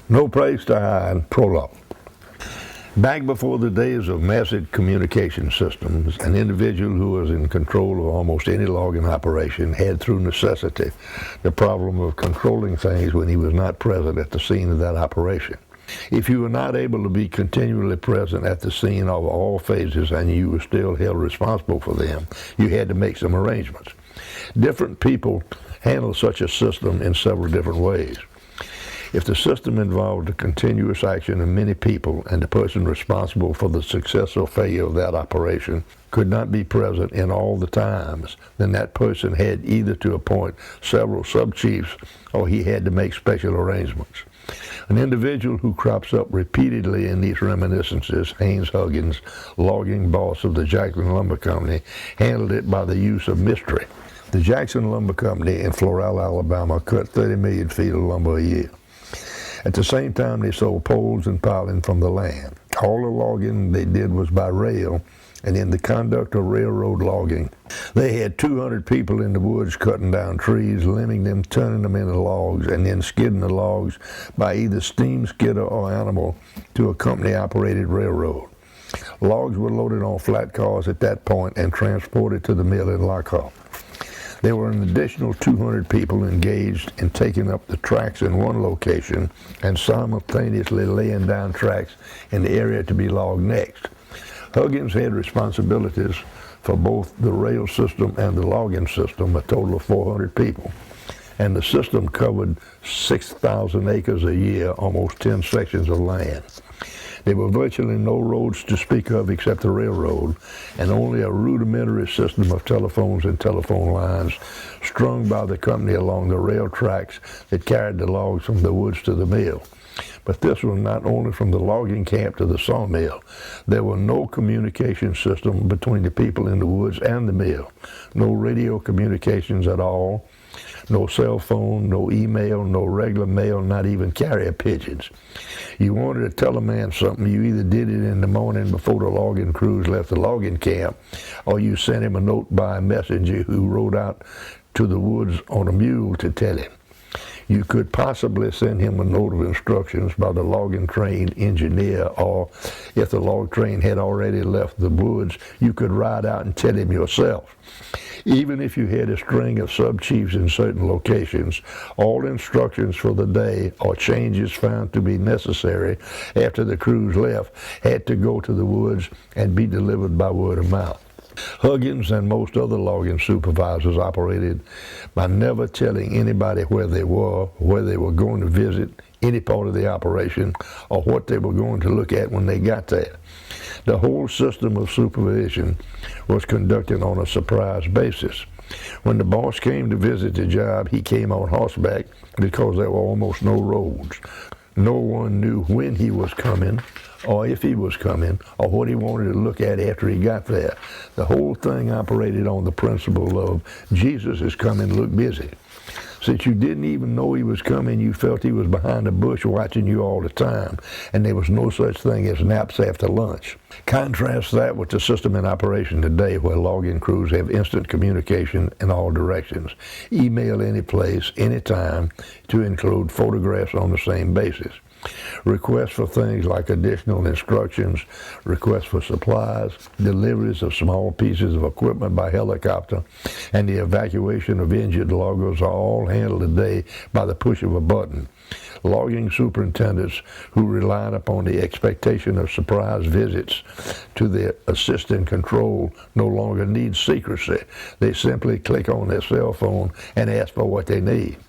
No place to hide. Prologue. Back before the days of massive communication systems, an individual who was in control of almost any logging operation had, through necessity, the problem of controlling things when he was not present at the scene of that operation. If you were not able to be continually present at the scene of all phases and you were still held responsible for them, you had to make some arrangements. Different people handle such a system in several different ways. If the system involved the continuous action of many people and the person responsible for the success or failure of that operation could not be present in all the times, then that person had either to appoint several sub-chiefs or he had to make special arrangements. An individual who crops up repeatedly in these reminiscences, Haynes Huggins, logging boss of the Jackson Lumber Company, handled it by the use of mystery. The Jackson Lumber Company in Florala, Alabama, cut 30 million feet of lumber a year. At the same time, they sold poles and piling from the land. All the logging they did was by rail, and in the conduct of railroad logging, they had 200 people in the woods cutting down trees, limbing them, turning them into logs, and then skidding the logs by either steam skidder or animal to a company-operated railroad. Logs were loaded on flat cars at that point and transported to the mill in Lockhart. There were an additional 200 people engaged in taking up the tracks in one location and simultaneously laying down tracks in the area to be logged next. Huggins had responsibilities for both the rail system and the logging system, a total of 400 people. And the system covered 6,000 acres a year, almost 10 sections of land. There were virtually no roads to speak of except the railroad, and only a rudimentary system of telephones and telephone lines strung by the company along the rail tracks that carried the logs from the woods to the mill. But this was not only from the logging camp to the sawmill. There was no communication system between the people in the woods and the mill. No radio communications at all. No cell phone, no email, no regular mail, not even carrier pigeons. You wanted to tell a man something, you either did it in the morning before the logging crews left the logging camp, or you sent him a note by a messenger who rode out to the woods on a mule to tell him. You could possibly send him a note of instructions by the logging train engineer, or if the log train had already left the woods, you could ride out and tell him yourself. Even if you had a string of sub-chiefs in certain locations, all instructions for the day or changes found to be necessary after the crews left had to go to the woods and be delivered by word of mouth. Huggins and most other logging supervisors operated by never telling anybody where they were going to visit, any part of the operation, or what they were going to look at when they got there. The whole system of supervision was conducted on a surprise basis. When the boss came to visit the job, he came on horseback because there were almost no roads. No one knew when he was coming, or if he was coming, or what he wanted to look at after he got there. The whole thing operated on the principle of Jesus is coming, look busy. Since you didn't even know he was coming, you felt he was behind a bush watching you all the time, and there was no such thing as naps after lunch. Contrast that with the system in operation today, where logging crews have instant communication in all directions, email any place, anytime, to include photographs on the same basis. Requests for things like additional instructions, requests for supplies, deliveries of small pieces of equipment by helicopter, and the evacuation of injured loggers are all handled today by the push of a button. Logging superintendents who relied upon the expectation of surprise visits to their assistant control no longer need secrecy. They simply click on their cell phone and ask for what they need.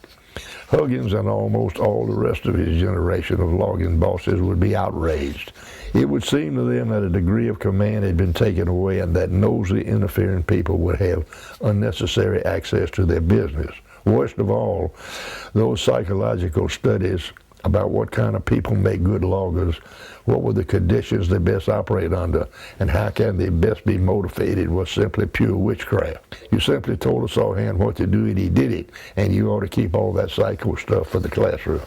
Huggins and almost all the rest of his generation of logging bosses would be outraged. It would seem to them that a degree of command had been taken away and that nosy, interfering people would have unnecessary access to their business. Worst of all, those psychological studies about what kind of people make good loggers, what were the conditions they best operate under, and how can they best be motivated was simply pure witchcraft. You simply told a sawhand what to do and he did it, and you ought to keep all that psycho stuff for the classroom.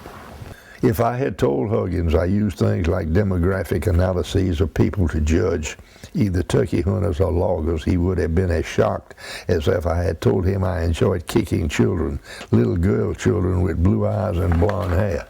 If I had told Huggins I used things like demographic analyses of people to judge either turkey hunters or loggers, he would have been as shocked as if I had told him I enjoyed kicking children, little girl children with blue eyes and blonde hair.